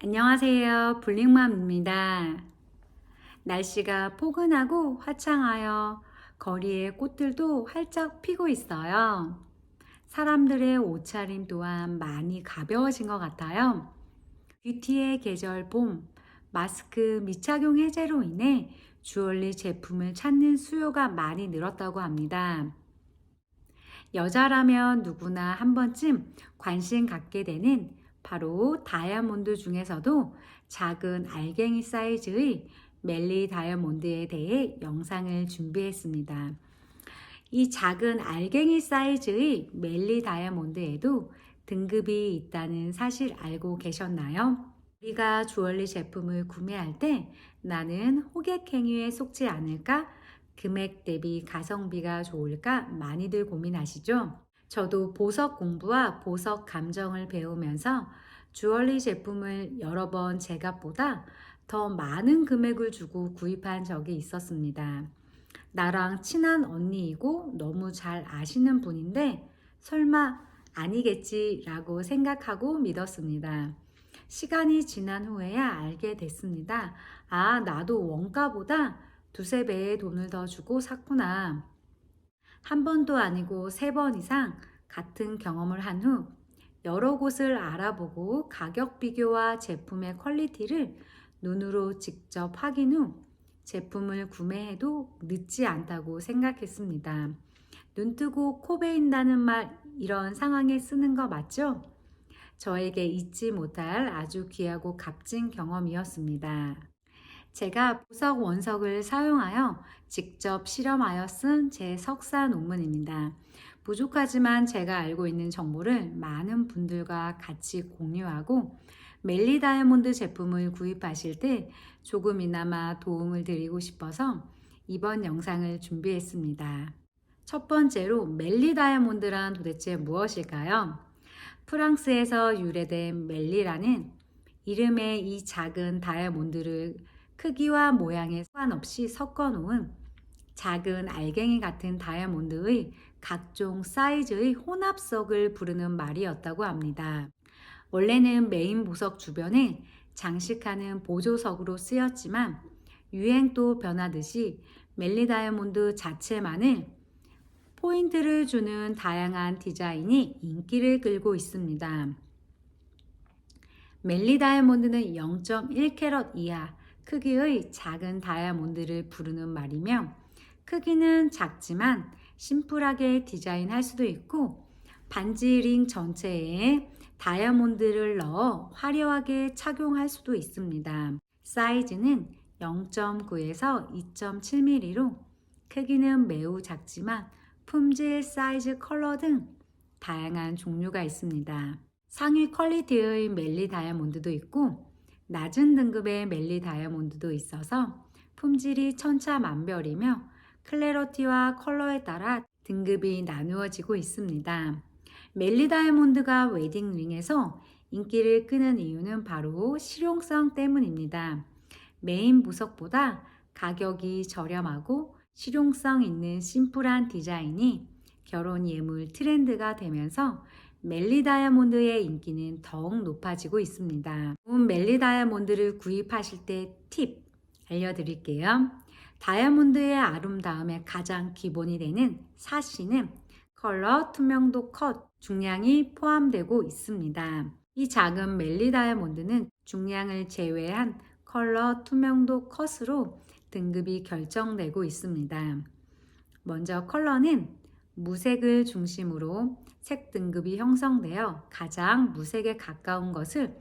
안녕하세요. 블링맘입니다. 날씨가 포근하고 화창하여 거리의 꽃들도 활짝 피고 있어요. 사람들의 옷차림 또한 많이 가벼워진 것 같아요. 뷰티의 계절 봄, 마스크 미착용 해제로 인해 주얼리 제품을 찾는 수요가 많이 늘었다고 합니다. 여자라면 누구나 한 번쯤 관심 갖게 되는 바로 다이아몬드 중에서도 작은 알갱이 사이즈의 멜리 다이아몬드에 대해 영상을 준비했습니다. 이 작은 알갱이 사이즈의 멜리 다이아몬드에도 등급이 있다는 사실 알고 계셨나요? 우리가 주얼리 제품을 구매할 때 나는 호객 행위에 속지 않을까? 금액 대비 가성비가 좋을까? 많이들 고민하시죠? 저도 보석 공부와 보석 감정을 배우면서 주얼리 제품을 여러 번 제값보다 더 많은 금액을 주고 구입한 적이 있었습니다. 나랑 친한 언니이고 너무 잘 아시는 분인데 설마 아니겠지라고 생각하고 믿었습니다. 시간이 지난 후에야 알게 됐습니다. 아, 나도 원가보다 두세 배의 돈을 더 주고 샀구나. 한 번도 아니고 세 번 이상 같은 경험을 한 후 여러 곳을 알아보고 가격 비교와 제품의 퀄리티를 눈으로 직접 확인 후 제품을 구매해도 늦지 않다고 생각했습니다. 눈 뜨고 코 베인다는 말 이런 상황에 쓰는 거 맞죠? 저에게 잊지 못할 아주 귀하고 값진 경험이었습니다. 제가 보석 원석을 사용하여 직접 실험하여 쓴 제 석사 논문입니다. 부족하지만 제가 알고 있는 정보를 많은 분들과 같이 공유하고 멜리 다이아몬드 제품을 구입하실 때 조금이나마 도움을 드리고 싶어서 이번 영상을 준비했습니다. 첫 번째로 멜리 다이아몬드란 도대체 무엇일까요? 프랑스에서 유래된 멜리라는 이름의 이 작은 다이아몬드를 크기와 모양에 상관없이 섞어 놓은 작은 알갱이 같은 다이아몬드의 각종 사이즈의 혼합석을 부르는 말이었다고 합니다. 원래는 메인 보석 주변에 장식하는 보조석으로 쓰였지만 유행도 변하듯이 멜리 다이아몬드 자체만을 포인트를 주는 다양한 디자인이 인기를 끌고 있습니다. 멜리 다이아몬드는 0.1캐럿 이하 크기의 작은 다이아몬드를 부르는 말이며 크기는 작지만 심플하게 디자인할 수도 있고 반지 링 전체에 다이아몬드를 넣어 화려하게 착용할 수도 있습니다. 사이즈는 0.9에서 2.7mm로 크기는 매우 작지만 품질, 사이즈, 컬러 등 다양한 종류가 있습니다. 상위 퀄리티의 멜리 다이아몬드도 있고 낮은 등급의 멜리 다이아몬드도 있어서 품질이 천차만별이며 클래러티와 컬러에 따라 등급이 나누어지고 있습니다. 멜리 다이아몬드가 웨딩링에서 인기를 끄는 이유는 바로 실용성 때문입니다. 메인 보석보다 가격이 저렴하고 실용성 있는 심플한 디자인이 결혼 예물 트렌드가 되면서 멜리 다이아몬드의 인기는 더욱 높아지고 있습니다. 좋은 멜리 다이아몬드를 구입하실 때 팁 알려드릴게요. 다이아몬드의 아름다움의 가장 기본이 되는 사시는 컬러, 투명도, 컷, 중량이 포함되고 있습니다. 이 작은 멜리 다이아몬드는 중량을 제외한 컬러, 투명도, 컷으로 등급이 결정되고 있습니다. 먼저 컬러는 무색을 중심으로 색 등급이 형성되어 가장 무색에 가까운 것을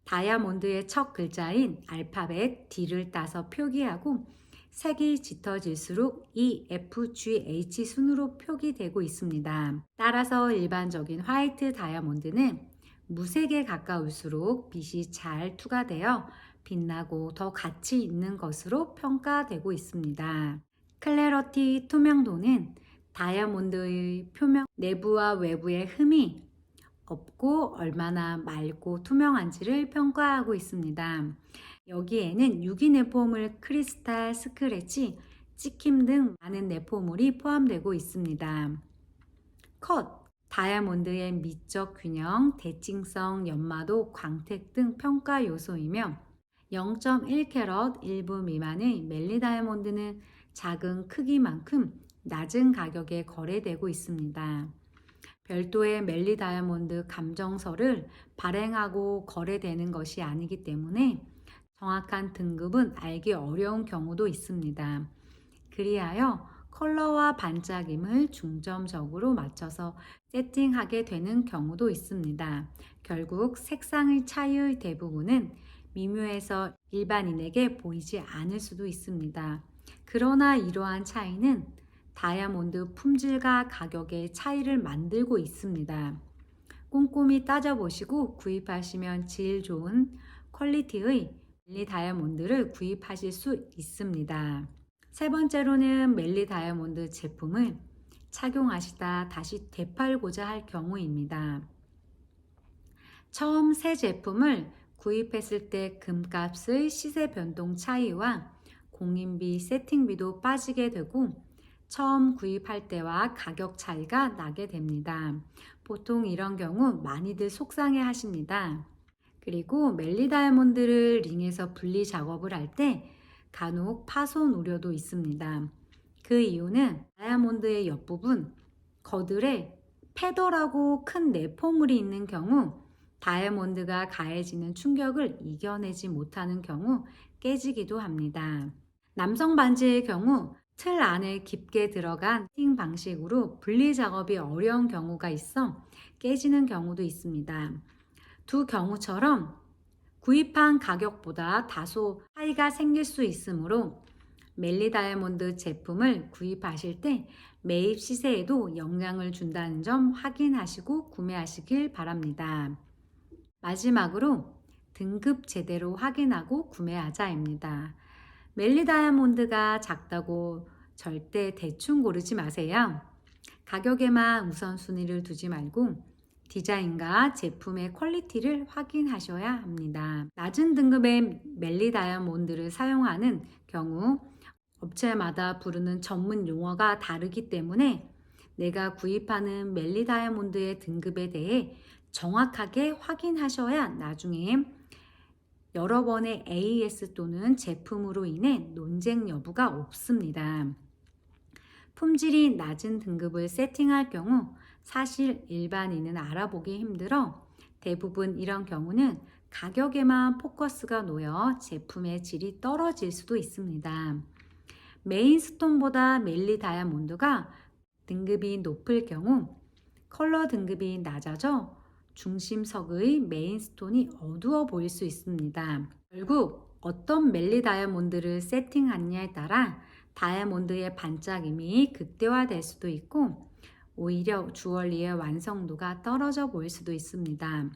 다이아몬드의 첫 글자인 알파벳 D를 따서 표기하고 색이 짙어질수록 E, F, G, H 순으로 표기되고 있습니다. 따라서 일반적인 화이트 다이아몬드는 무색에 가까울수록 빛이 잘 투과되어 빛나고 더 가치 있는 것으로 평가되고 있습니다. 클래러티 투명도는 다이아몬드의 표면 내부와 외부의 흠이 없고 얼마나 맑고 투명한지를 평가하고 있습니다. 여기에는 유기내포물, 크리스탈, 스크래치, 찍힘 등 많은 내포물이 포함되고 있습니다. 컷 다이아몬드의 미적 균형, 대칭성, 연마도, 광택 등 평가 요소이며 0.1캐럿 일부 미만의 멜리 다이아몬드는 작은 크기만큼 낮은 가격에 거래되고 있습니다. 별도의 멜리 다이아몬드 감정서를 발행하고 거래되는 것이 아니기 때문에 정확한 등급은 알기 어려운 경우도 있습니다. 그리하여 컬러와 반짝임을 중점적으로 맞춰서 세팅하게 되는 경우도 있습니다. 결국 색상의 차이의 대부분은 미묘해서 일반인에게 보이지 않을 수도 있습니다. 그러나 이러한 차이는 다이아몬드 품질과 가격의 차이를 만들고 있습니다. 꼼꼼히 따져보시고 구입하시면 질 좋은 퀄리티의 멜리 다이아몬드를 구입하실 수 있습니다. 세 번째로는 멜리 다이아몬드 제품을 착용하시다 다시 되팔고자 할 경우입니다. 처음 새 제품을 구입했을 때 금값의 시세 변동 차이와 공인비, 세팅비도 빠지게 되고 처음 구입할 때와 가격 차이가 나게 됩니다. 보통 이런 경우 많이들 속상해 하십니다. 그리고 멜리 다이아몬드를 링에서 분리 작업을 할 때 간혹 파손 우려도 있습니다. 그 이유는 다이아몬드의 옆부분, 거들에 패더라고 큰 내포물이 있는 경우 다이아몬드가 가해지는 충격을 이겨내지 못하는 경우 깨지기도 합니다. 남성 반지의 경우 틀 안에 깊게 들어간 피팅 방식으로 분리 작업이 어려운 경우가 있어 깨지는 경우도 있습니다. 두 경우처럼 구입한 가격보다 다소 차이가 생길 수 있으므로 멜리 다이아몬드 제품을 구입하실 때 매입 시세에도 영향을 준다는 점 확인하시고 구매하시길 바랍니다. 마지막으로 등급 제대로 확인하고 구매하자입니다. 멜리 다이아몬드가 작다고 절대 대충 고르지 마세요. 가격에만 우선순위를 두지 말고 디자인과 제품의 퀄리티를 확인하셔야 합니다. 낮은 등급의 멜리 다이아몬드를 사용하는 경우 업체마다 부르는 전문 용어가 다르기 때문에 내가 구입하는 멜리 다이아몬드의 등급에 대해 정확하게 확인하셔야 나중에 여러 번의 AS 또는 제품으로 인해 논쟁 여부가 없습니다. 품질이 낮은 등급을 세팅할 경우 사실 일반인은 알아보기 힘들어 대부분 이런 경우는 가격에만 포커스가 놓여 제품의 질이 떨어질 수도 있습니다. 메인 스톤보다 멜리 다이아몬드가 등급이 높을 경우 컬러 등급이 낮아져 중심석의 메인 스톤이 어두워 보일 수 있습니다. 결국 어떤 멜리 다이아몬드를 세팅하느냐에 따라 다이아몬드의 반짝임이 극대화될 수도 있고 오히려 주얼리의 완성도가 떨어져 보일 수도 있습니다.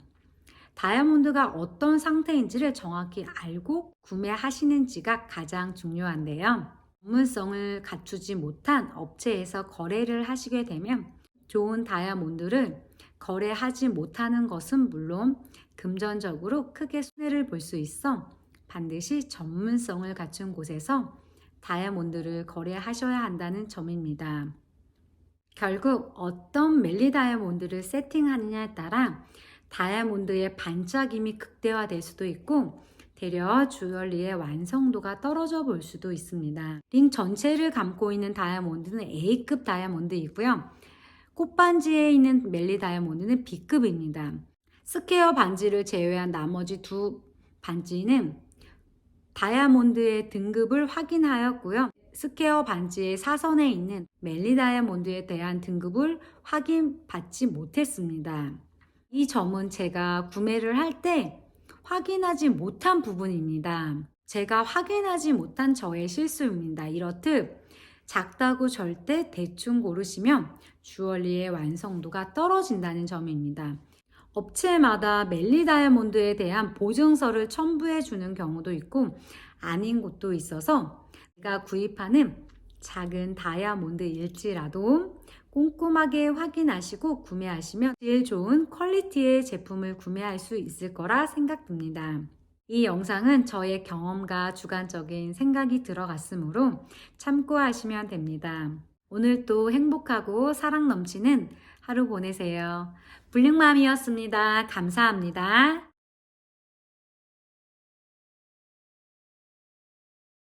다이아몬드가 어떤 상태인지를 정확히 알고 구매하시는지가 가장 중요한데요. 전문성을 갖추지 못한 업체에서 거래를 하시게 되면 좋은 다이아몬드를 거래하지 못하는 것은 물론 금전적으로 크게 손해를 볼 수 있어 반드시 전문성을 갖춘 곳에서 다이아몬드를 거래하셔야 한다는 점입니다. 결국 어떤 멜리 다이아몬드를 세팅하느냐에 따라 다이아몬드의 반짝임이 극대화될 수도 있고 되려 주얼리의 완성도가 떨어져 볼 수도 있습니다. 링 전체를 감고 있는 다이아몬드는 A급 다이아몬드이고요. 꽃반지에 있는 멜리 다이아몬드는 B급입니다. 스퀘어 반지를 제외한 나머지 두 반지는 다이아몬드의 등급을 확인하였고요. 스퀘어 반지의 사선에 있는 멜리 다이아몬드에 대한 등급을 확인받지 못했습니다. 이 점은 제가 구매를 할 때 확인하지 못한 부분입니다. 제가 확인하지 못한 저의 실수입니다. 이렇듯 작다고 절대 대충 고르시면 주얼리의 완성도가 떨어진다는 점입니다. 업체마다 멜리 다이아몬드에 대한 보증서를 첨부해 주는 경우도 있고 아닌 곳도 있어서 제가 구입하는 작은 다이아몬드일지라도 꼼꼼하게 확인하시고 구매하시면 제일 좋은 퀄리티의 제품을 구매할 수 있을 거라 생각됩니다. 이 영상은 저의 경험과 주관적인 생각이 들어갔으므로 참고하시면 됩니다. 오늘도 행복하고 사랑 넘치는 하루 보내세요. 블링맘이었습니다. 감사합니다.